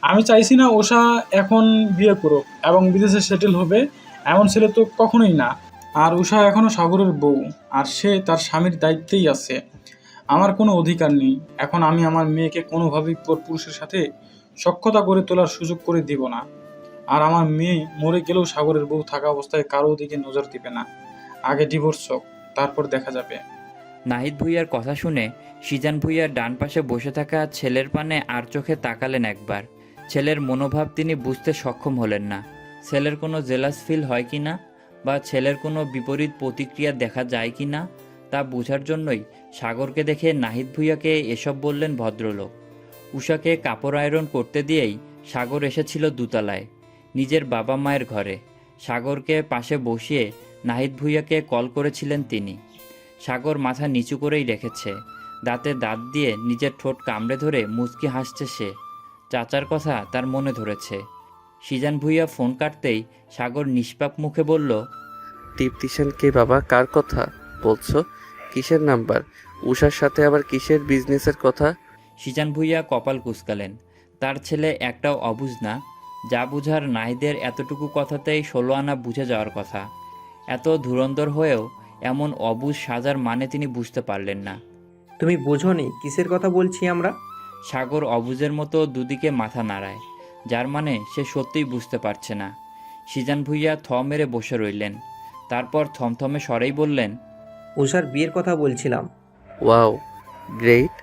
আমি চাইছি না ওষা এখন বিয়ে করুক এবং বিদেশে সেটেল হবে, এমন ছেলে তো কখনোই না। আর উষা এখনো সাগরের বউ, আর সে তার স্বামীর দায়িত্বেই আছে। আমার কোনো অধিকার নেই। এখন আমি আমার মেয়েকে কোনোভাবেই পুরুষের সাথে সখ্যতা করে তোলার সুযোগ করে দিব না। আর আমার মেয়ে মরে গেলেও সাগরের বউ থাকা অবস্থায় কারো দিকে নজর দিবে না। আগে ডিভোর্স হোক, তারপর দেখা যাবে। নাহিদ ভুঁইয়ার কথা শুনে সিজান ভুঁইয়ার ডান পাশে বসে থাকা ছেলের পানে আর চোখে তাকালেন একবার। ছেলের মনোভাব তিনি বুঝতে সক্ষম হলেন না। ছেলের কোনো জেলাস ফিল হয় কি না, বা ছেলের কোনো বিপরীত প্রতিক্রিয়া দেখা যায় কি না, তা বোঝার জন্যই সাগরকে দেখে নাহিদ ভুঁইয়াকে এসব বললেন ভদ্রলোক। উষাকে কাপড় আয়রন করতে দিয়েই সাগর এসেছিল দোতলায়, নিজের বাবা মায়ের ঘরে। সাগরকে পাশে বসিয়ে নাহিদ ভুঁইয়াকে কল করেছিলেন তিনি। সাগর মাথা নিচু করেই রেখেছে, দাঁতে দাঁত দিয়ে নিজের ঠোঁট কামড়ে ধরে মুচকি হাসছে সে। চাচার কথা তার মনে ধরেছে। সিজান ভুঁইয়া ফোন কাটতেই সাগর নিষ্পাপ মুখে বলল, টিপটিশন কে বাবা? কার কথা বলছো? কিসের নাম্বার? উষার সাথে আবার কিসের বিজনেসের কথা? সিজান ভুঁইয়া কপাল কুঁচকালেন। তার ছেলে একটাও অবুঝ না। যা বুঝার নাহিদের এতটুকু কথাতেই 16 আনা বুঝে যাওয়ার কথা। এত ধুরন্ধর হয়েও এমন অবুঝ সাজার মানে তিনি বুঝতে পারলেন না। তুমি বোঝোনি কিসের কথা বলছি আমরা? সাগর অবুঝের মতো দুদিকে মাথা নাড়ায়, যার মানে সে সত্যিই বুঝতে পারছে না। সিজান ভুঁইয়া থ মেরে বসে রইলেন। তারপর থমথমে স্বরেই বললেন, উষার বিয়ের কথা বলছিলাম। Wow, great.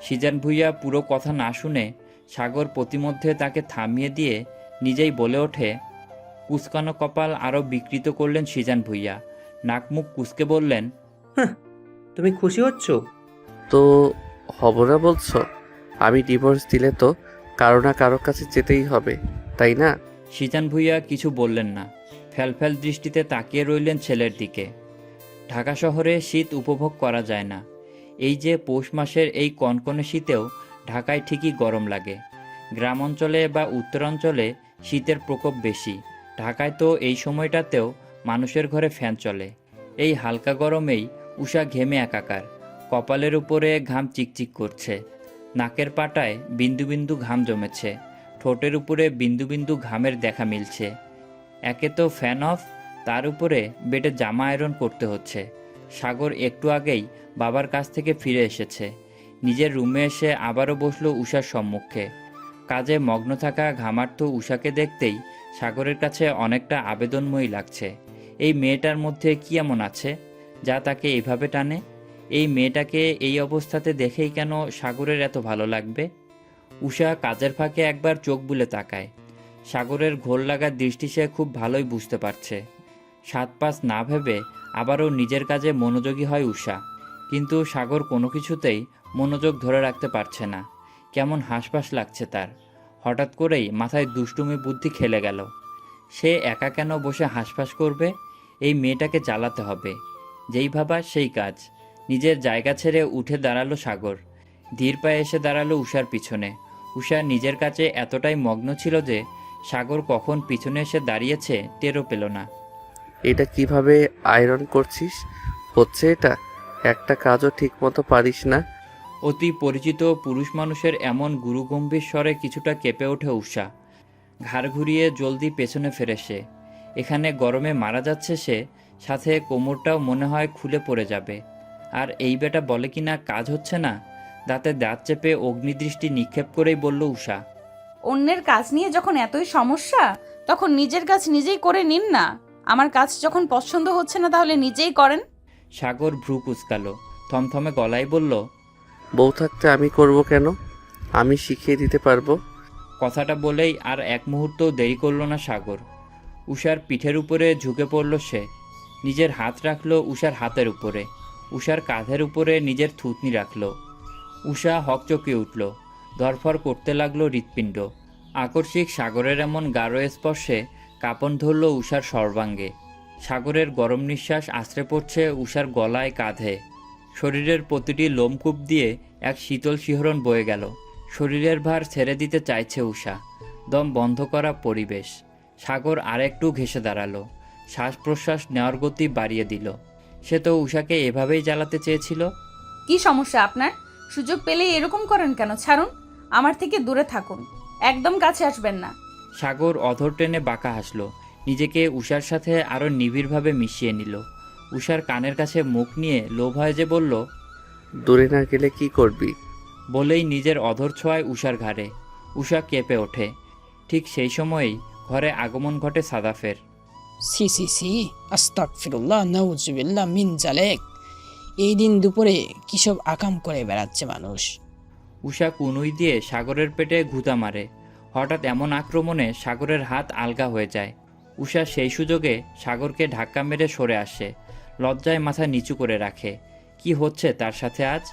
সিজান ভুঁইয়া পুরো কথা না শুনে সাগর প্রতিমধ্যে তাকে থামিয়ে দিয়ে নিজেই বলে ওঠে। কুচকানো কপাল আরও বিকৃত করলেন সিজান ভুঁইয়া। নাক মুখ কুচকে বললেন, হ্যাঁ, তুমি খুশি হচ্ছ? তো হব না বলছো? আমি ডিভোর্স দিলে তো কারো না কারো কাছে যেতেই হবে, তাই না? সিজান ভুঁইয়া কিছু বললেন না। ফ্যালফ্যাল দৃষ্টিতে তাকিয়ে রইলেন ছেলের দিকে। ঢাকা শহরে শীত উপভোগ করা যায় না। এই যে পৌষ মাসের এই কনকনে শীতেও ঢাকায় ঠিকই গরম লাগে। গ্রাম অঞ্চলে বা উত্তরাঞ্চলে শীতের প্রকোপ বেশি। ঢাকায় তো এই সময়টাতেও মানুষের ঘরে ফ্যান চলে। এই হালকা গরমেই উষা ঘেমে একাকার। কপালের উপরে ঘাম চিকচিক করছে, নাকের পাটায় বিন্দু বিন্দু ঘাম জমেছে, ঠোঁটের উপরে বিন্দু বিন্দু ঘামের দেখা মিলছে। একে তো ফ্যান অফ, তার উপরে বেডে জামা আয়রন করতে হচ্ছে। সাগর একটু আগেই বাবার কাছ থেকে ফিরে এসেছে। নিজের রুমে এসে আবারও বসলো উষার সম্মুখে। কাজে মগ্ন থাকা ঘামার্থ উষাকে দেখতেই সাগরের কাছে অনেকটা আবেদনময়ী লাগছে। এই মেয়েটার মধ্যে কি এমন আছে যা তাকে এইভাবে টানে? এই মেয়েটাকে এই অবস্থাতে দেখেই কেন সাগরের এত ভালো লাগবে? উষা কাজের ফাঁকে একবার চোখ বুলে তাকায়। সাগরের ঘোর লাগা দৃষ্টি সে খুব ভালোই বুঝতে পারছে। সাত পাঁচ না ভেবে আবারও নিজের কাজে মনোযোগী হয় উষা। কিন্তু সাগর কোনো কিছুতেই মনোযোগ ধরে রাখতে পারছে না। কেমন হাঁসফাঁস লাগছে তার। হঠাৎ করেই মাথায় দুষ্টুমি বুদ্ধি খেলে গেল। সে একা কেন বসে হাঁসফাঁস করবে? এই মেয়েটাকে জ্বালাতে হবে। যেই ভাবা সেই কাজ। নিজের জায়গা ছেড়ে উঠে দাঁড়ালো সাগর। ধীর পায়ে এসে দাঁড়ালো উষার পিছনে। উষা নিজের কাছে এতটাই মগ্ন ছিল যে সাগর কখন পিছনে এসে দাঁড়িয়েছে টেরও পেল না। এটা কিভাবে আয়রন করছিস? হচ্ছে এটা? একটা কাজও ঠিক মতো পারিস না। অতি পরিচিত পুরুষ মানুষের এমন গুরুগম্ভীর স্বরে কিছুটা কেঁপে ওঠে উষা। ঘাড় ঘুরিয়ে জলদি পেছনে ফেরে সে। এখানে গরমে মারা যাচ্ছে সে, সাথে কোমরটাও মনে হয় খুলে পড়ে যাবে। আর এই বেটা বলে কিনা কাজ হচ্ছে না। দাঁতে দাঁত চেপে অগ্নিদৃষ্টি নিক্ষেপ করেই বলল উষা, অন্যের কাজ নিয়ে যখন এতই সমস্যা, তখন নিজের কাজ নিজেই করে নিন না। আমার কাজ যখন পছন্দ হচ্ছে না, তাহলে নিজেই করেন। সাগর ভ্রু কুচকালো, থমথমে গলায় বলল, বউ থাকতে আমি করব কেন? আমি শিখিয়ে দিতে পারবো। কথাটা বলেই আর এক মুহূর্তও দেরি করল না সাগর। উষার পিঠের উপরে ঝুঁকে পড়ল সে। নিজের হাত রাখলো উষার হাতের উপরে। উষার কাঁধের উপরে নিজের থুতনি রাখলো। উষা হকচকিয়ে উঠল। ধরফর করতে লাগলো হৃৎপিণ্ড। আকস্মিক সাগরের এমন গাঢ় স্পর্শে কাঁপন ধরল উষার সর্বাঙ্গে। সাগরের গরম নিঃশ্বাস আছড়ে পড়ছে উষার গলায়, কাঁধে। শরীরের প্রতিটি লোমকূপ দিয়ে এক শীতল শিহরণ বয়ে গেল। শরীরের ভার ছেড়ে দিতে চাইছে উষা। দম বন্ধ করা পরিবেশ। সাগর আরেকটু ঘেঁষে দাঁড়ালো। শ্বাস প্রশ্বাস নেওয়ার গতি বাড়িয়ে দিল। সে তো উষাকে এভাবেই জ্বালাতে চেয়েছিল। কি সমস্যা আপনার? সুযোগ পেলেই এরকম করেন কেন? ছাড়ুন, আমার থেকে দূরে থাকুন। একদম কাছে আসবেন না। সাগর অধর টেনে বাঁকা হাসলো, নিজেকে উষার সাথে আরও নিবিড়ভাবে মিশিয়ে নিল। উষার কানের কাছে মুখ নিয়ে লো ভয়ে যে বলল, দূরে না গেলে কি করবি? বলেই নিজের অধর ছোঁয়ায় উষার ঘাড়ে। উষা কেঁপে ওঠে। ঠিক সেই সময়েই ঘরে আগমন ঘটে সাদাফের। সি সি সি, আস্তাগফিরুল্লাহ, নাউজুবিল্লাহ মিন জালেক। এই দিন দুপুরে কিসব আকাম করে বেড়াচ্ছে মানুষ। উষা কুনুই দিয়ে সাগরের পেটে ঘুঁতা মারে। হঠাৎ এমন আক্রমণে সাগরের হাত আলগা হয়ে যায়। উষা সেই সুযোগে সাগরকে ধাক্কা মেরে সরে আসে, লজ্জায় মাথা নিচু করে রাখে। কি হচ্ছে তার সাথে আজ?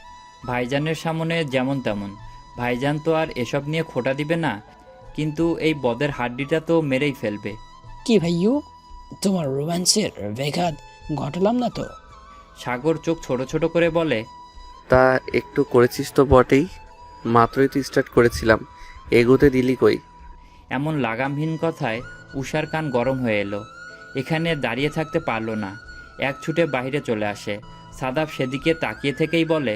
ভাইজানের সামনে যেমন তেমন, ভাইজান তো আর এসব নিয়ে খোঁটা দিবে না, কিন্তু এই বদের হাড্ডিটা তো মেরেই ফেলবে। কি ভাইয়ু, তোমার রোম্যান্সের ব্যাঘাত ঘটালাম না তো? সাগর চোখ ছোট ছোট করে বলে, তা একটু করেছিস তো বটেই, মাত্রই তো স্টার্ট করেছিলাম, এগোতে দিলি কই? এমন লাগামহীন কথায় উষার কান গরম হয়ে এলো। এখানে দাঁড়িয়ে থাকতে পারল না, এক ছুটে বাইরে চলে আসে। সাদাব সেদিকে তাকিয়ে থেকেই বলে,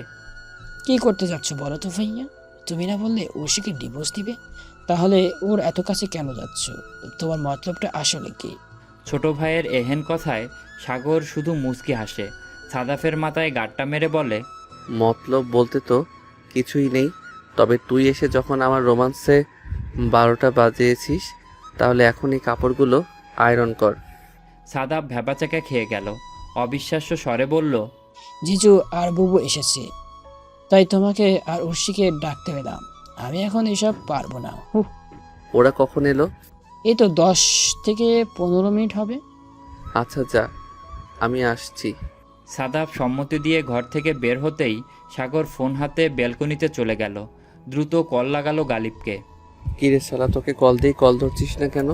কি করতে যাচ্ছ বলো তো ভাইয়া? তুমি না বললে ওশিকে ডিভোর্স দিবে, তাহলে ওর এত কাছে কেন যাচ্ছ? তোমার মতলবটা আসলে কি? ছোট ভাইয়ের এহেন কথায় সাগর শুধু মুচকি হাসে। সাদাফের মাথায় গাঁটটা মেরে বলে, মতলব বলতে তো কিছুই নেই, তবে তুই এসে যখন আমার রোমান্সে 12টা বাজিয়েছিস, তাহলে এখন এই কাপড়গুলো আয়রন কর। সাদাব ভ্যাবাচাকা খেয়ে গেল। অবিশ্বাস্য স্বরে বলল, জিজু আর বুবু এসেছে, তাই তোমাকে আর ওশিকে ডাকতে পেলাম। আমি এখন এসব পারবো না। ওরা কখন এলো? এই তো 10 থেকে 15 মিনিট হবে। আচ্ছা যা, আমি আসছি। সাদাব সম্মতি দিয়ে ঘর থেকে বের হতেই সাগর ফোন হাতে ব্যালকনিতে চলে গেল। দ্রুত কল লাগালো গালিবকে। কিরে শালা, তোকে কল দিয়ে কল ধরছিস না কেন?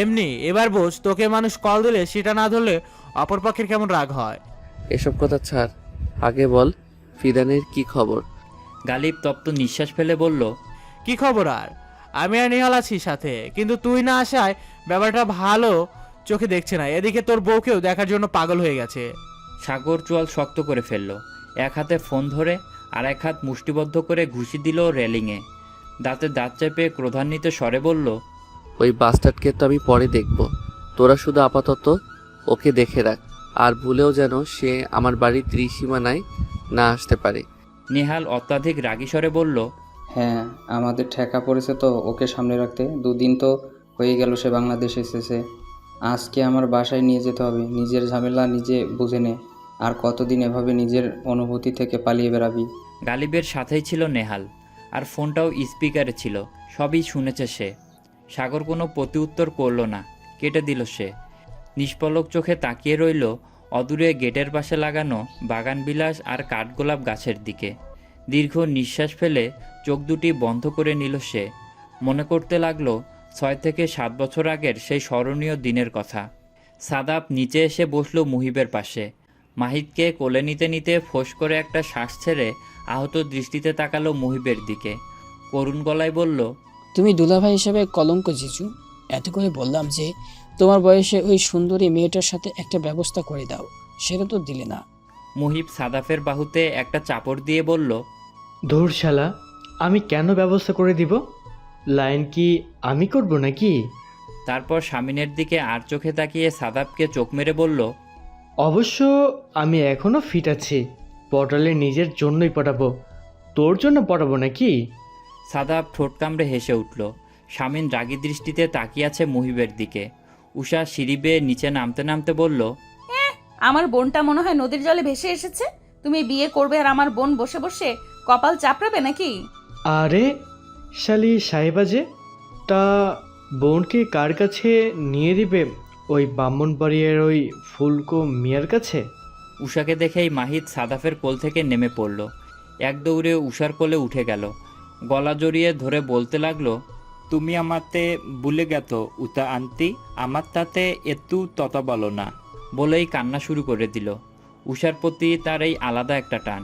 এমনি, এবার বোঝ, তোকে মানুষ কল দিলে সেটা না ধরলে অপর পক্ষের কেমন রাগ হয়। এসব কথা ছাড়, আগে বল ফিদানের কি খবর? গালিব তপ্ত নিঃশ্বাস ফেলে বলল, কি খবর আর? আমি আর নিহাল আছি সাথে, কিন্তু তুই না আসায় ব্যাপারটা ভালো চোখে দেখছে না। এদিকে তোর বউকেও দেখার জন্য পাগল হয়ে গেছে। সাগর চোয়াল শক্ত করে ফেলল। এক হাতে ফোন ধরে আর এক হাত মুষ্টিবদ্ধ করে ঘুষি দিল রেলিংয়ে। দাঁতে দাঁত চেপে ক্রোধান্বিত স্বরে বলল, ওই বাস্টার্ডকে তো আমি পরে দেখব, তোরা শুধু আপাতত ওকে দেখে রাখ, আর ভুলেও যেন সে আমার বাড়ির ত্রিসীমানায় না আসতে পারে। নেহাল অত্যাধিক রাগী স্বরে বলল, হ্যাঁ, আমাদের ঠেকা পড়েছে তো ওকে সামনে রাখতে। দুদিন তো হয়ে গেল সে বাংলাদেশে এসেছে। আজকে আমার বাসায় নিয়ে যেতে হবে। নিজের ঝামেলা নিজে বুঝে নে। আর কতদিন এভাবে নিজের অনুভূতি থেকে পালিয়ে বেড়াবি? গালিবের সাথেই ছিল নেহাল, আর ফোনটাও স্পিকারে ছিল। সবই শুনেছে সে। সাগর কোনো প্রতিউত্তর করল না, কেটে দিল সে। নিষ্পলক চোখে তাকিয়ে রইল অদূরে গেটের পাশে লাগানো বাগানবিলাস আর কাঠগোলাপ গাছের দিকে। দীর্ঘ নিঃশ্বাস ফেলে চোখ দুটি বন্ধ করে নিল সে। মনে করতে লাগলো 6 থেকে 7 বছর আগের সেই স্মরণীয় দিনের কথা। সাদাব নিচে এসে বসল মুহিবের পাশে। মাহিদকে কোলে নিতে নিতে ফোঁস করে একটা শ্বাস ছেড়ে আহত দৃষ্টিতে তাকালো মুহিবের দিকে। করুণ গলায় বলল, তুমি দুলাভাই হিসেবে কলঙ্ক জিজু। এত করে বললাম যে তোমার বয়সে ওই সুন্দরী মেয়েটার সাথে একটা ব্যবস্থা করে দাও, সেটা তো দিলে না। মুহিব সাদাফের বাহুতে একটা চাপড় দিয়ে বলল, ধুর শালা, আমি কেন ব্যবস্থা করে দিব? লাইন কি আমি করব নাকি? তারপর স্বামীনের দিকে আর চোখে তাকিয়ে সাদাবকে চোখ মেরে বলল, অবশ্য আমি এখনো ফিট আছি। পটালে নিজের জন্যই পটাবো, তোর জন্য পটাবো নাকি? সাদাব ঠোঁট কামড়ে হেসে উঠল। স্বামীন রাগী দৃষ্টিতে তাকিয়ে আছে মুহিবের দিকে। উষা সিঁড়ি বেয়ে নিচে নামতে নামতে বলল, আমার বোনটা মনে হয় নদীর জলে ভেসে এসেছে। তুমি বিয়ে করবে আর আমার বোন বসে বসে কপাল চাপড়াবে নাকি? আরে শালি সাহেবা যে, তা বোনকে কার কাছে নিয়ে দিবে? ওই ব্রাহ্মণবাড়িয়ার ওই ফুলকো মিয়ার কাছে? উষাকে দেখেই মাহিদ সাদাফের কোল থেকে নেমে পড়ল। এক দৌড়ে উষার কোলে উঠে গেল। গলা জড়িয়ে ধরে বলতে লাগলো, তুমি আমাতে ভুলে গেত উতা আন্টি, আমার তাতে এতু তত বলো না। বলেই কান্না শুরু করে দিল। উষার প্রতি তার এই আলাদা একটা টান।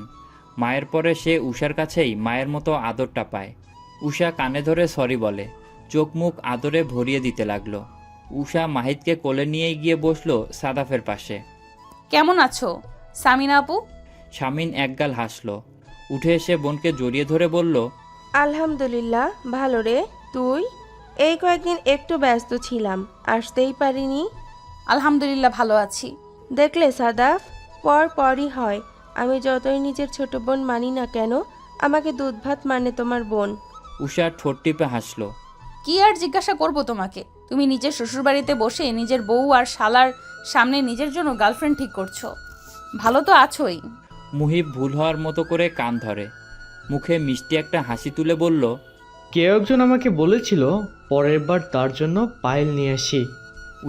মায়ের পরে সে উষার কাছেই মায়ের মতো আদরটা পায়। উষা কানে ধরে সরি বলে, চোখ মুখ আদরে ভরিয়ে দিতে লাগলো। উষা মাহিদকে কোলে নিয়ে গিয়ে বসলো সাদাফের পাশে। কেমন আছো সামিনা আপু? স্বামীন একগাল হাসলো। উঠে এসে বোনকে জড়িয়ে ধরে বলল, আলহামদুলিল্লাহ, ভালো রে। তুই? এই কয়েকদিন একটু ব্যস্ত ছিলাম, আসতেই পারিনি। আলহামদুলিল্লাহ ভালো আছি। দেখলে সাদাফ, পরই হয়। আমি যতই নিজের ছোট বোন মানি না কেন, আমাকে দুধ ভাত মানে তোমার বোন। উষা ঠোঁট টিপে হাসল। কি আর জিজ্ঞাসা করব তোমাকে? তুমি নিজের শ্বশুরবাড়িতে বসে নিজের বউ আর শালার সামনে নিজের জন্য গার্লফ্রেন্ড ঠিক করছো। ভালো তো আছোই। মুহিব ভুল হওয়ার মতো করে কান ধরে, মুখে মিষ্টি একটা হাসি তুলে বলল, কেউ একজন আমাকে বলেছিল পরের বার তার জন্য পায়েল নিয়ে আসি।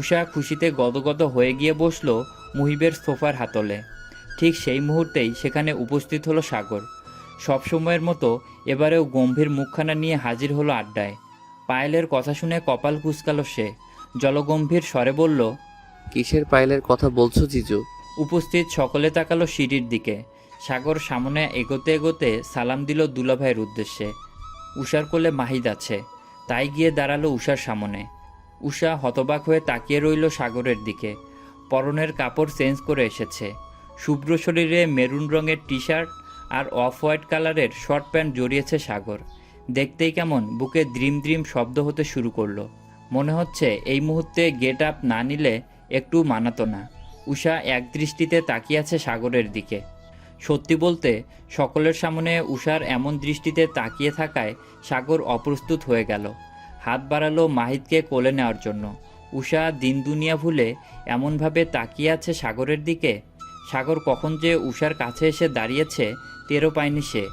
উষা খুশিতে গদগদ হয়ে গিয়ে বসলো মুহিবের সোফার হাতলে। ঠিক সেই মুহূর্তেই সেখানে উপস্থিত হলো সাগর। সবসময়ের মতো এবারেও গম্ভীর মুখখানা নিয়ে হাজির হলো আড্ডায়। পায়েলের কথা শুনে কপাল কুঁচকালো সে। জলগম্ভীর স্বরে বলল, কিসের পায়েলের কথা বলছো জিজু? উপস্থিত সকলে তাকালো সিঁড়ির দিকে। সাগর সামনে এগোতে এগোতে সালাম দিল দুলাভাইয়ের উদ্দেশ্যে। উষার কোলে মাহিদ আছে, তাই গিয়ে দাঁড়ালো উষার সামনে। উষা হতবাক হয়ে তাকিয়ে রইল সাগরের দিকে। পরনের কাপড় চেঞ্জ করে এসেছে। শুভ্র শরীরে মেরুন রঙের টি শার্ট আর অফ হোয়াইট কালারের শর্ট প্যান্ট জড়িয়েছে সাগর। দেখতেই কেমন বুকে দ্রিম দ্রিম শব্দ হতে শুরু করলো। মনে হচ্ছে এই মুহূর্তে গেট আপ না নিলে একটু মানাতো না। উষা একদৃষ্টিতে তাকিয়ে আছে সাগরের দিকে। সত্যি বলতে সকলের সামনে উষার এমন দৃষ্টিতে তাকিয়ে থাকায় সাগর অপ্রস্তুত হয়ে গেল। হাত বাড়ালো মাহিদকে কোলে নেওয়ার জন্য। উষা দিন দুনিয়া ভুলে এমনভাবে তাকিয়ে আছে সাগরের দিকে। সাগর কখন যে উষার কাছে এসে দাঁড়িয়েছে টেরও পায়নি সে।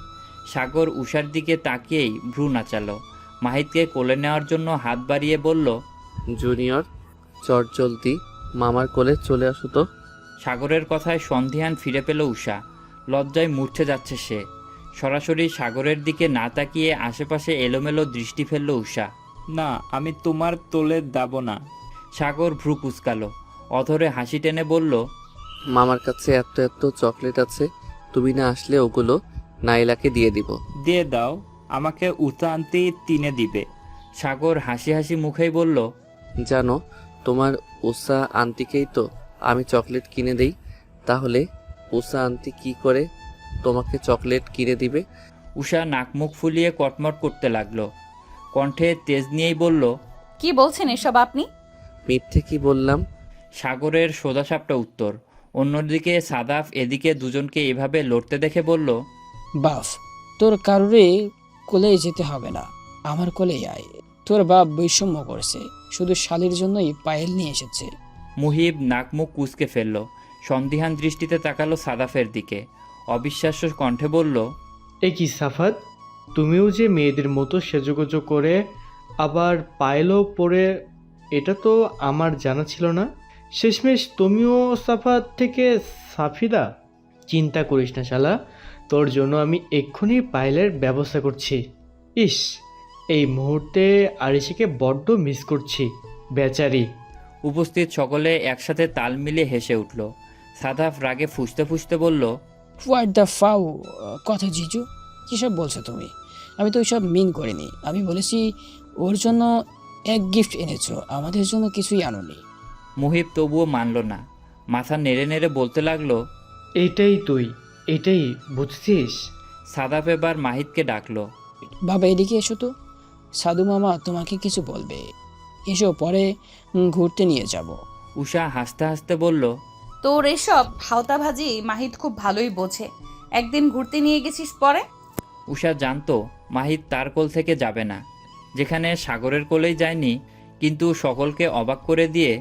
সাগর উষার দিকে তাকিয়েই ভ্রু নাচালো। মাহিদকে কোলে নেওয়ার জন্য হাত বাড়িয়ে বলল, জুনিয়র, চট জলদি মামার কোলে চলে আসো তো। সাগরের কথায় সন্ধিহান ফিরে পেল উষা। লজ্জায় মূর্ছে যাচ্ছে সে। সরাসরি সাগরের দিকে না তাকিয়ে আশেপাশে এলোমেলো দৃষ্টি ফেলল উষা। না, আমি তোমার তোলে যাব না। সাগর ভ্রু কুঁচকালো, অধরে হাসি টেনে বলল, মামার কাছে এত এত চকলেট আছে, তুমি না আসলে ওগুলো নাইলাকে দিয়ে দিব। দিয়ে দাও, আমাকে উতা আনতে 3 দিবে। সাগর হাসি হাসি মুখেই বলল, জানো তোমার উষা আন্টিকেই তো আমি চকলেট কিনে দেই, তাহলে উষা আন্টি কি করে তোমাকে চকলেট কিনে দিবে? উষা নাক মুখ ফুলিয়ে কটমট করতে লাগলো। কণ্ঠে তেজ নিয়েই বলল, কি বলছেন এসব আপনি? মিথ্যে কি বললাম? সাগরের সোজাসাপটা উত্তর। অন্যদিকে সাদাফ এদিকে দুজনকে এভাবে লড়তে দেখে বলল, বাফ, তোর কারোরে কোলে যেতে হবে না, আমার কোলেই আয়। তোর বাপ বৈষম্য করছে, শুধু শালির জন্যই পায়েল নিয়ে এসেছে। মুহিব নাক মুখ কুঁচকে ফেলল। সন্দিহান দৃষ্টিতে তাকালো সাদাফের দিকে। অবিশ্বাস্য কণ্ঠে বলল, এ কি সাফাত, তুমিও যে মেয়েদের মতো সেজোগোজো করে আবার পায়েলও পরে, এটা তো আমার জানা ছিল না। শেষমেশ তুমিও সাফাত থেকে সাফিদা। চিন্তা করিস না শালা, তোর জন্য আমি এক্ষুনি পায়েলের ব্যবস্থা করছি। ইস, এই মুহূর্তে আরিশিকে বড্ড মিস করছি, বেচারি। উপস্থিত সকলে একসাথে তাল মিলিয়ে হেসে উঠল। সাদাফ রাগে ফুঁসতে ফুঁসতে বলল, হোয়াট দ্য ফাউ কথা জিজু, কীসব বলছো তুমি? আমি তো ওইসব মিন করিনি। আমি বলেছি ওর জন্য এক গিফট এনেছো, আমাদের জন্য কিছুই আনোনি। মুহিব তবুও মানল না। মাথা নেড়ে নেড়ে বলতে লাগলো, এটাই তুই, এটাই বুঝছিস? সাদাফ এবার মাহিদকে ডাকলো। বাবা এদিকে এসো তো, সাধু মামা তোমাকে কিছু বলবে। এসো, পরে ঘুরতে নিয়ে যাব। উষা হাসতে হাসতে বলল, তোর এসব ভাওতাভাজি মাহিদ খুব ভালোই বোঝে। একদিন ঘুরতে নিয়ে গেছিস পরে? উষা জানতো মাহিদ তার কোল থেকে যাবে না, যেখানে সাগরের কোলেই যায়নি। কিন্তু সকলকে অবাক করে দিয়ে,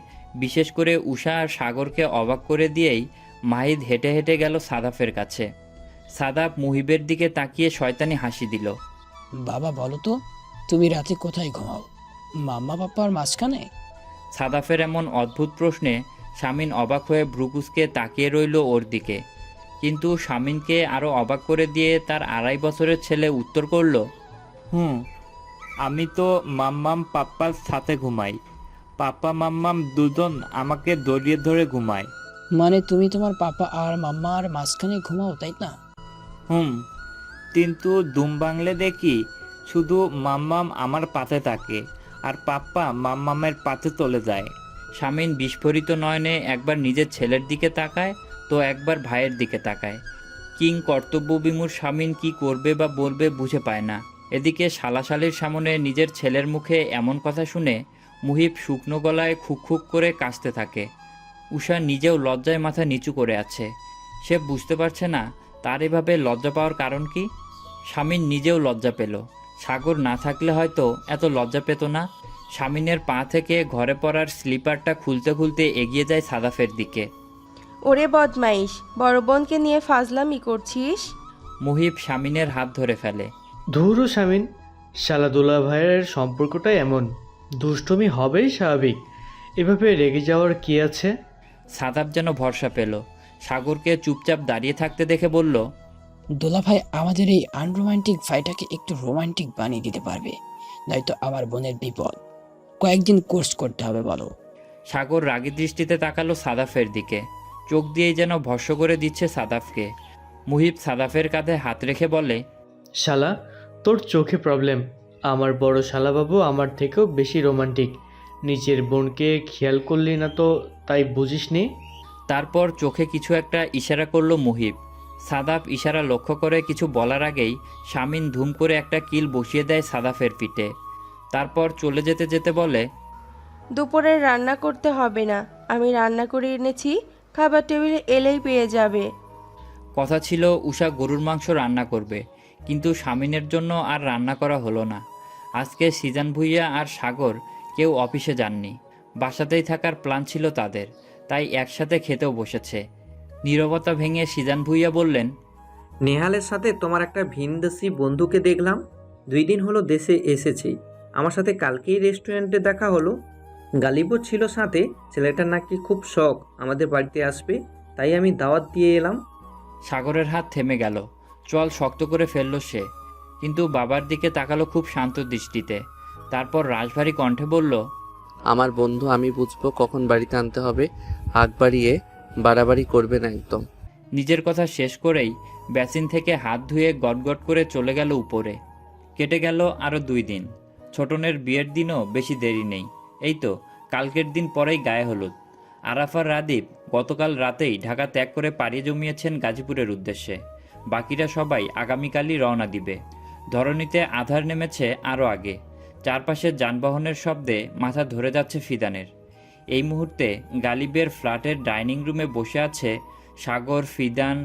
বিশেষ করে উষা আর সাগরকে অবাক করে দিয়েই মাহিদ হেঁটে হেঁটে গেল সাদাফের কাছে। সাদাফ মুহিবের দিকে তাকিয়ে শয়তানি হাসি দিল। বাবা বলো তো, তুমি রাতে কোথায় ঘুমাও? মাম্মা পাপ্পার মাঝখানে? সাদাফের এমন অদ্ভুত প্রশ্নে শামিন অবাক হয়ে ভ্রুকুচকে তাকিয়ে রইল ওর দিকে। কিন্তু শামিনকে আরও অবাক করে দিয়ে তার 2.5 বছরের ছেলে উত্তর করল, আমি তো মাম্মাম পাপ্পার সাথে ঘুমাই। পাপ্পা মাম্মাম দুজন আমাকে জড়িয়ে ধরে ঘুমায়। মানে তুমি তোমার পাপা আর মাম্মার মাঝখানে ঘুমাও, তাই না? কিন্তু দুম বাংলে দেখি শুধু মাম্মাম আমার পাতে থাকে আর পাপ্পা মাম্মামের পাতে চলে যায়। শামিন বিস্ফোরিত নয়নে একবার নিজের ছেলের দিকে তাকায় তো একবার ভাইয়ের দিকে তাকায়। কিং কর্তব্যবিমূঢ় শামিন কি করবে বা বলবে বুঝে পায় না। এদিকে শালাশালির সামনে নিজের ছেলের মুখে এমন কথা শুনে মুহিব শুকনো গলায় খুক খুক করে কাশতে থাকে। উষা নিজেও লজ্জায় মাথা নিচু করে আছে। সে বুঝতে পারছে না তার এভাবে লজ্জা পাওয়ার কারণ কি। স্বামীন নিজেও লজ্জা পেল। সাগর না থাকলে হয়তো এত লজ্জা পেত না। স্বামীনের পা থেকে ঘরে পড়ার স্লিপারটা খুলতে খুলতে এগিয়ে যায় সাদাফের দিকে। ওরে বদমাইশ, বড় বোনকে নিয়ে ফাজলামি করছিস? মুহিব স্বামীনের হাত ধরে ফেলে। ধুরু শামিন, শালাদুল্লা ভাইয়ের সম্পর্কটাই এমন, দুষ্টুমি হবেই স্বাভাবিক, এভাবে রেগে যাওয়ার কি আছে? সাদাব যেন ভরসা পেল। সাগরকে চুপচাপ দাঁড়িয়ে থাকতে দেখে বলল, দুলাভাই আমাদের এই আনরোমান্টিক ভাইটাকে একটু রোমান্টিক বানিয়ে দিতে পারবে, নয়তো আমার বোনের বিপদ। কয়েকদিন কোর্স করতে হবে বলো। সাগর রাগী দৃষ্টিতে তাকালো সাদাফের দিকে। চোখ দিয়েই যেন ভস্ম করে দিচ্ছে সাদাফকে। মুহিব সাদাফের কাঁধে হাত রেখে বলে, শালা, তোর চোখে প্রবলেম। আমার বড় শালাবাবু আমার থেকেও বেশি রোমান্টিক। নিজের বোনকে খেয়াল করলি না তো তাই বুঝিসনি? তারপর চোখে কিছু একটা ইশারা করলো মুহিব। সাদাফ ইশারা লক্ষ্য করে কিছু বলার আগেই শামিন ধুম করে একটা কিল বসিয়ে দেয় সাদাফের পিঠে। তারপর চলে যেতে যেতে বলে, দুপুরে রান্না করতে হবে না, আমি রান্না করে এনেছি, খাবার টেবিলে এলেই পেয়ে যাবে। কথা ছিল উষা গরুর মাংস রান্না করবে, কিন্তু শামিনের জন্য আর রান্না করা হলো না। আজকে সিজান ভুইয়া আর সাগর কেউ অফিসে যাননি। বাসাতেই থাকার প্ল্যান ছিল তাদের, তাই একসাথে খেতেও বসেছে। নীরবতা ভেঙে সিজান ভুইয়া বললেন, নেহালের সাথে তোমার একটা ভিনদেশি বন্ধুকে দেখলাম। 2 দিন হলো দেশে এসেছি, আমার সাথে কালকেই রেস্টুরেন্টে দেখা হলো। গালিবও ছিল সাথে। ছেলেটার নাকি খুব শখ আমাদের বাড়িতে আসবে, তাই আমি দাওয়াত দিয়ে এলাম। সাগরের হাত থেমে গেল। চল শক্ত করে ফেলল সে, কিন্তু বাবার দিকে তাকালো খুব শান্ত দৃষ্টিতে। তারপর রাশভারী কণ্ঠে বলল, আমার বন্ধু, আমি বুঝবো কখন বাড়িতে আনতে হবে। আগ বাড়িয়ে বাড়াবাড়ি করবে না একদম। নিজের কথা শেষ করেই বেসিন থেকে হাত ধুয়ে গটগট করে চলে গেল উপরে। কেটে গেল আরও 2 দিন। ছোটনের বিয়ের দিনও বেশি দেরি নেই। এই তো কালকের দিন পরেই গায়ে হলুদ। আরাফার রাদীপ গতকাল রাতেই ঢাকা ত্যাগ করে পাড়ি জমিয়েছেন গাজীপুরের উদ্দেশ্যে। বাকিরা সবাই আগামীকালই রওনা দিবে। ধরণীতে আধার নেমেছে আরও আগে। চারপাশের যানবাহনের শব্দে মাথা ধরে যাচ্ছে ফিদানের। এই মুহূর্তে গালিবের ফ্ল্যাটের ডাইনিং রুমে বসে আছে সাগর, ফিদান,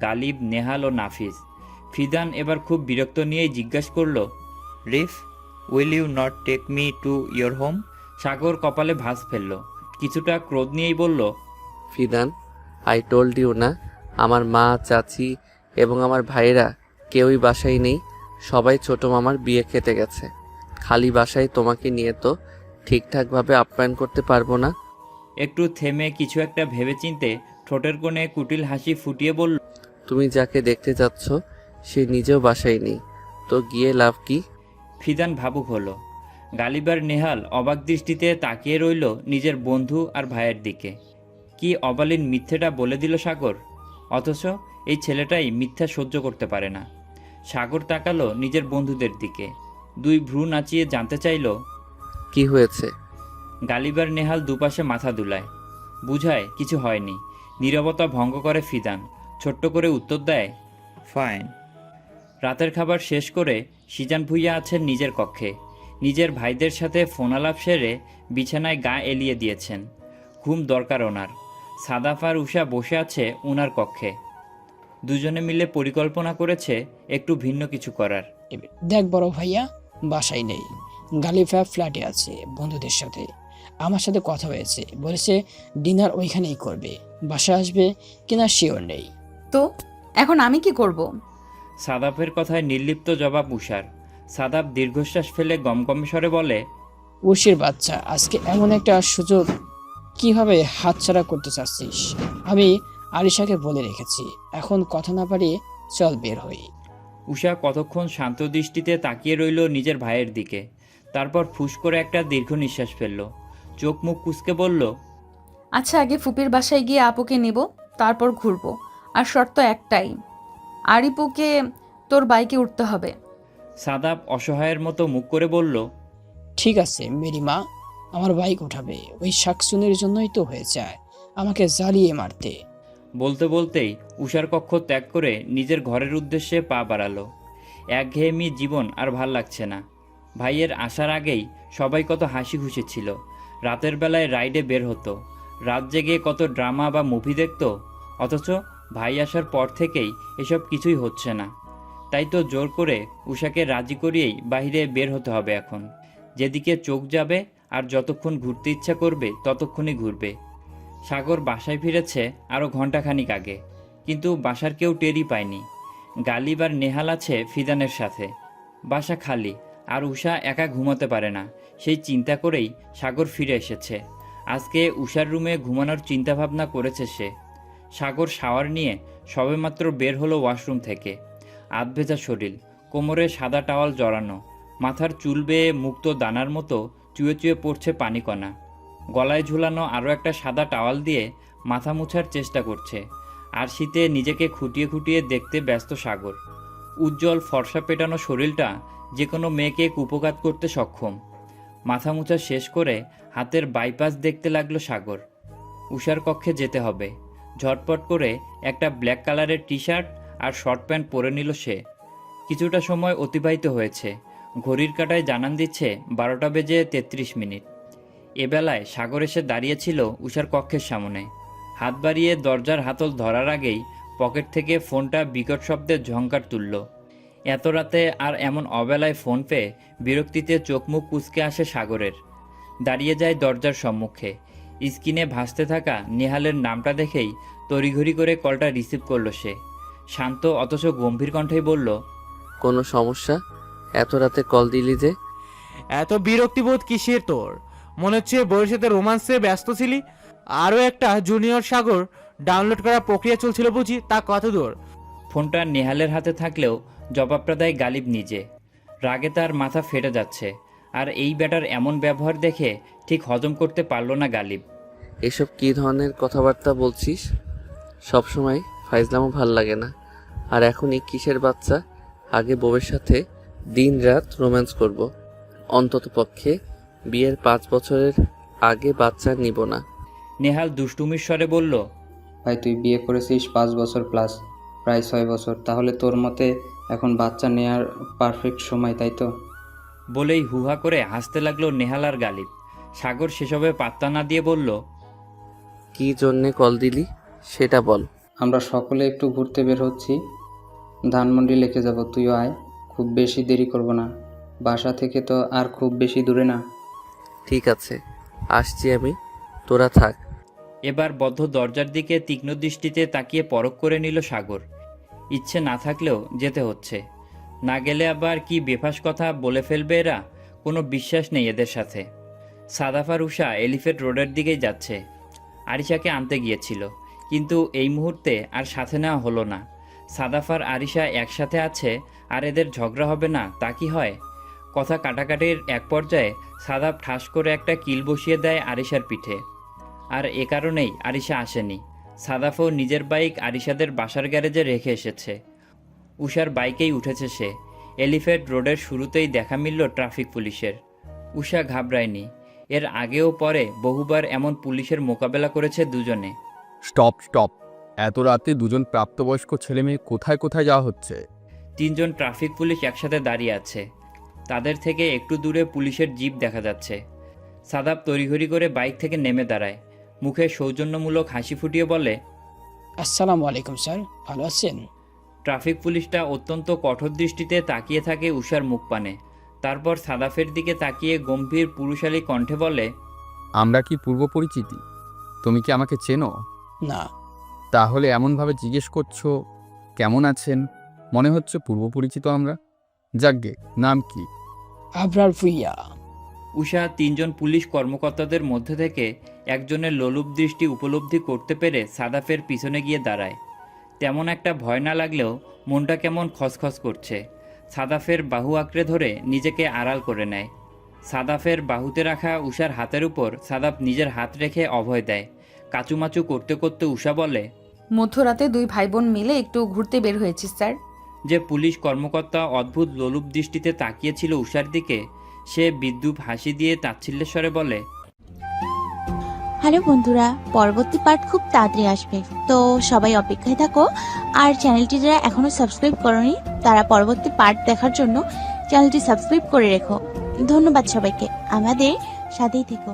গালিব, নেহাল ও নাফিস। ফিদান এবার খুব বিরক্ত নিয়েই জিজ্ঞাসা করল, রিফ, will you not take me to your home? Sagar কপালে ভাঁজ ফেলল। কিছুটা ক্রোধ নিয়েই বলল, ফিদান, আই টোল্ড ইউ না, আমার মা, চাচি এবং আমার ভাইয়েরা কেউই বাসায় নেই। সবাই ছোট মামার বিয়ে খেতে গেছে। খালি বাসায় তোমাকে নিয়ে তো ঠিকঠাকভাবে আপ্যায়ন করতে পারবো না। একটু থেমে কিছু একটা ভেবেচিন্তে ঠোঁটের কোণে কুটিল হাসি ফুটিয়ে বলল, তুমি যাকে দেখতে যাচ্ছ সে নিজেও বাসায় নেই, তো গিয়ে লাভ কি? ফিদান ভাবুক হলো। গালিবার নেহাল অবাক দৃষ্টিতে তাকিয়ে রইল নিজের বন্ধু আর ভাইয়ের দিকে। কি অবালিন মিথ্যেটা বলে দিল সাগর! অথচ এই ছেলেটাই মিথ্যা সহ্য করতে পারে না। সাগর তাকালো নিজের বন্ধুদের দিকে। 2 ভ্রু নাচিয়ে জানতে চাইল, কি হয়েছে? গালিবার নেহাল দুপাশে মাথা দুলায়, বুঝায় কিছু হয়নি। নীরবতা ভঙ্গ করে ফিদান, ছোট্ট করে উত্তর দেয়, ফাইন। রাতের খাবার শেষ করে সিজান ভুইয়া আছেন নিজের কক্ষে। নিজের ভাইদের সাথে ফোনালাপ সেরে বিছানায় গা এলিয়ে দিয়েছেন। ঘুম দরকার ওনার। সাদাফ আর উষা বসে আছে ওনার কক্ষে। দুজনে মিলে পরিকল্পনা করেছে একটু ভিন্ন কিছু করার। দেখ বড় ভাইয়া বাসায় নেই, গালিফা ফ্ল্যাটে আছে বন্ধুদের সাথে। আমার সাথে কথা হয়েছে, বলেছে ডিনার ওইখানেই করবে। বাসা আসবে কিনা শিওর নেই। তো এখন আমি কি করব? সাদাফের কথায় নির্লিপ্ত জবাব উষার। সাদাফ দীর্ঘশ্বাস ফেলে গমগমে স্বরে বলে, উর্শির বাচ্চা, আজকে এমন একটা সুযোগ কিভাবে হাতছাড়া করতে চাচ্ছিস? আমি আরিশাকে বলে রেখেছি, এখন কথা না পারিয়ে চল বের হই। উষা কতক্ষণ শান্ত দৃষ্টিতে তাকিয়ে রইল নিজের ভাইয়ের দিকে। তারপর ফুস করে একটা দীর্ঘ নিঃশ্বাস ফেলল। চোখ মুখ কুঁচকে বলল, আচ্ছা আগে ফুপির বাসায় গিয়ে আপুকে নেব, তারপর ঘুরবো। আর শর্ত একটাই, আরিপুকে তোর বাইকে উঠতে হবে। সাদাব অসহায়ের মতো মুখ করে বলল, ঠিক আছে মেরি মা, আমার বাইক উঠাবে। ওই শাকসুনের জন্যই তো হয়ে যায় আমাকে জ্বালিয়ে মারতে। বলতে বলতেই উষার কক্ষ ত্যাগ করে নিজের ঘরের উদ্দেশ্যে পা বাড়ালো। একঘেয়েমি জীবন আর ভাল লাগছে না। ভাইয়ের আসার আগেই সবাই কত হাসি খুশি ছিল। রাতের বেলায় রাইডে বের হতো, রাত জেগে কত ড্রামা বা মুভি দেখতো। অথচ ভাই আসার পর থেকেই এসব কিছুই হচ্ছে না। তাই তো জোর করে উষাকে রাজি করিয়েই বাইরে বের হতে হবে এখন। যেদিকে চোখ যাবে আর যতক্ষণ ঘুরতে ইচ্ছা করবে ততক্ষণই ঘুরবে। সাগর বাসায় ফিরেছে আরও ঘন্টাখানিক আগে, কিন্তু বাসার কেউ টেরই পায়নি। গালিব আর নেহাল আছে ফিদানের সাথে। বাসা খালি, আর উষা একা ঘুমাতে পারে না। সেই চিন্তা করেই সাগর ফিরে এসেছে। আজকে উষার রুমে ঘুমানোর চিন্তাভাবনা করেছে সে। সাগর শাওয়ার নিয়ে সবেমাত্র বের হলো ওয়াশরুম থেকে। আধভেজা শরীর, কোমরে সাদা টাওয়াল জড়ানো, মাথার চুল বেয়ে মুক্ত দানার মতো চুয়ে চুয়ে পড়ছে পানিকণা। গলায় ঝুলানো আরও একটা সাদা টাওয়াল দিয়ে মাথা মুছার চেষ্টা করছে। আর শীতে নিজেকে খুঁটিয়ে খুঁটিয়ে দেখতে ব্যস্ত সাগর। উজ্জ্বল ফর্সা পেটানো শরীরটা যে কোনো মেয়েকে কুপঘাত করতে সক্ষম। মাথা মুছা শেষ করে হাতের বাইপাস দেখতে লাগলো সাগর। উষার কক্ষে যেতে হবে। ঝটপট করে একটা ব্ল্যাক কালারের টি শার্ট আর শর্ট প্যান্ট পরে নিল সে। কিছুটা সময় অতিবাহিত হয়েছে। ঘড়ির কাঁটায় জানান দিচ্ছে 12:33। এবেলায় সাগর এসে দাঁড়িয়েছিল উষার কক্ষের সামনে। হাত বাড়িয়ে দরজার হাতল ধরার আগেই পকেট থেকে ফোনটা বিকট শব্দে ঝংকার তুলল। এত রাতে আর এমন অবেলায় ফোন পেয়ে বিরক্তিতে চোখ মুখ কুঁচকে আসে সাগরের। দাঁড়িয়ে যায় দরজার সম্মুখে। স্ক্রিনে ভাসতে থাকা নেহালের নামটা দেখেই তড়িঘড়ি করে কলটা রিসিভ করলো সে। শান্ত অথচ গম্ভীর কণ্ঠেই বলল, কোনো সমস্যা? এত রাতে কল দিলি যে? এত বিরক্তিবোধ কিসের তোর? মনে হচ্ছে বউয়ের সাথে রোমান্সে ব্যস্ত ছিলি। আরও একটা জুনিয়র সাগর ডাউনলোড করার প্রক্রিয়া চলছিল বুঝি, তা কত দূর? ফোনটা নেহালের হাতে থাকলেও জবাবটা দেয় গালিব নিজে। রাগে তার মাথা ফেটে যাচ্ছে। আর এই ব্যাটার এমন ব্যবহার দেখে ঠিক হজম করতে পারল না গালিব। এসব কী ধরনের কথাবার্তা বলছিস? সবসময় ফাইজলামও ভাল লাগে না। আর এখনই কিসের বাচ্চা? আগে বউয়ের সাথে দিন রাত রোম্যান্স করব। অন্তত পক্ষে বিয়ের 5 বছরের আগে বাচ্চা নিব না। নেহাল দুষ্টুমির স্বরে বলল, ভাই তুই বিয়ে করেছিস 5 বছর প্লাস, প্রায় 6 বছর। তাহলে তোর মতে এখন বাচ্চা নেওয়ার পারফেক্ট সময়, তাই তো? বলেই হুহা করে হাসতে লাগলো নেহাল আর গালিব। সাগর সেসবে পাত্তা না দিয়ে বলল, কী জন্যে কল দিলি সেটা বল। আমরা সকলে একটু ঘুরতে বের হচ্ছি, ধানমন্ডি লেকে যাব, তুইও আয়। খুব বেশি দেরি করব না, বাসা থেকে তো আর খুব বেশি দূরে না। ঠিক আছে, আসছি আমি, তোরা থাক। এবার বদ্ধ দরজার দিকে তীক্ষ্ণ দৃষ্টিতে তাকিয়ে পরখ করে নিল সাগর। ইচ্ছে না থাকলেও যেতে হচ্ছে। না গেলে আবার কি বেফাস কথা বলে ফেলবে এরা, কোনো বিশ্বাস নেই এদের সাথে। সাদাফার উষা এলিফেন্ট রোডের দিকেই যাচ্ছে। আরিশাকে আনতে গিয়েছিল, কিন্তু এই মুহূর্তে আর সাথে নেওয়া হলো না। সাদাফার আরিশা একসাথে আছে আর এদের ঝগড়া হবে না তা কি হয়? কথা কাটাকাটির এক পর্যায়ে সাদাফ ঠাস করে একটা কিল বসিয়ে দেয় আরিশার পিঠে। আর এ কারণেই আরিশা আসেনি। সাদাফও নিজের বাইক আরিশাদের বাসার গ্যারেজে রেখে এসেছে। উষার বাইকেই উঠেছে সে। এলিফ্যান্ট রোডের শুরুতেই দেখা মিলল ট্রাফিক পুলিশের। উষা ঘাবড়ায়নি। এর আগেও পরে বহুবার এমন পুলিশের মোকাবেলা করেছে দুজনে। স্টপ স্টপ, এত রাতে দুজন প্রাপ্তবয়স্ক ছেলে মেয়ে কোথায় কোথায় যাওয়া হচ্ছে? 3 জন ট্রাফিক পুলিশ একসাথে দাঁড়িয়ে আছে। তাদের থেকে একটু দূরে পুলিশের জিপ দেখা যাচ্ছে। সাদাব তড়িঘড়ি করে বাইক থেকে নেমে দাঁড়ায়। মুখে সৌজন্যমূলক হাসি ফুটিয়ে বলে, আসসালামু আলাইকুম স্যার, ভালো আছেন? ট্রাফিক পুলিশটা অত্যন্ত কঠোর দৃষ্টিতে তাকিয়ে থাকে উষার মুখ পানে। তারপর সাদাফের দিকে তাকিয়ে গম্ভীর পুরুষালী কণ্ঠে বলে, আমরা কি পূর্ব পরিচিতি? তুমি কি আমাকে চেনো? না। তাহলে এমনভাবে জিজ্ঞেস করছো কেমন আছেন, মনে হচ্ছে পূর্ব পরিচিত আমরা। যাকগে, নাম কি? আবরার ভুইয়া। উষা 3 জন পুলিশ কর্মকর্তাদের মধ্যে থেকে একজনের লোলুপ দৃষ্টি উপলব্ধি করতে পেরে সাদাফের পিছনে গিয়ে দাঁড়ায়। তেমন একটা ভয় না লাগলেও মনটা কেমন খসখস করছে। সাদাফের বাহু আঁকড়ে ধরে নিজেকে আড়াল করে নেয়। সাদাফের বাহুতে রাখা উষার হাতের উপর সাদাফ নিজের হাত রেখে অভয় দেয়। কাচুমাচু করতে করতে উষা বলে, মধ্যরাতে 2 ভাই বোন মিলে একটু ঘুরতে বের হয়েছি স্যার। যে পুলিশ কর্মকর্তা অদ্ভুত লোলুপ দৃষ্টিতে তাকিয়েছিল উষার দিকে, সে বিদ্রূপ হাসি দিয়ে তাচ্ছিল্যের স্বরে বলে, হ্যালো বন্ধুরা, পরবর্তী পার্ট খুব তাড়াতাড়ি আসবে, তো সবাই অপেক্ষায় থাকো। আর চ্যানেলটি যারা এখনো সাবস্ক্রাইব করোনি তারা পরবর্তী পার্ট দেখার জন্য চ্যানেলটি সাবস্ক্রাইব করে রেখো। ধন্যবাদ সবাইকে, আমাদের সাথেই থেকো।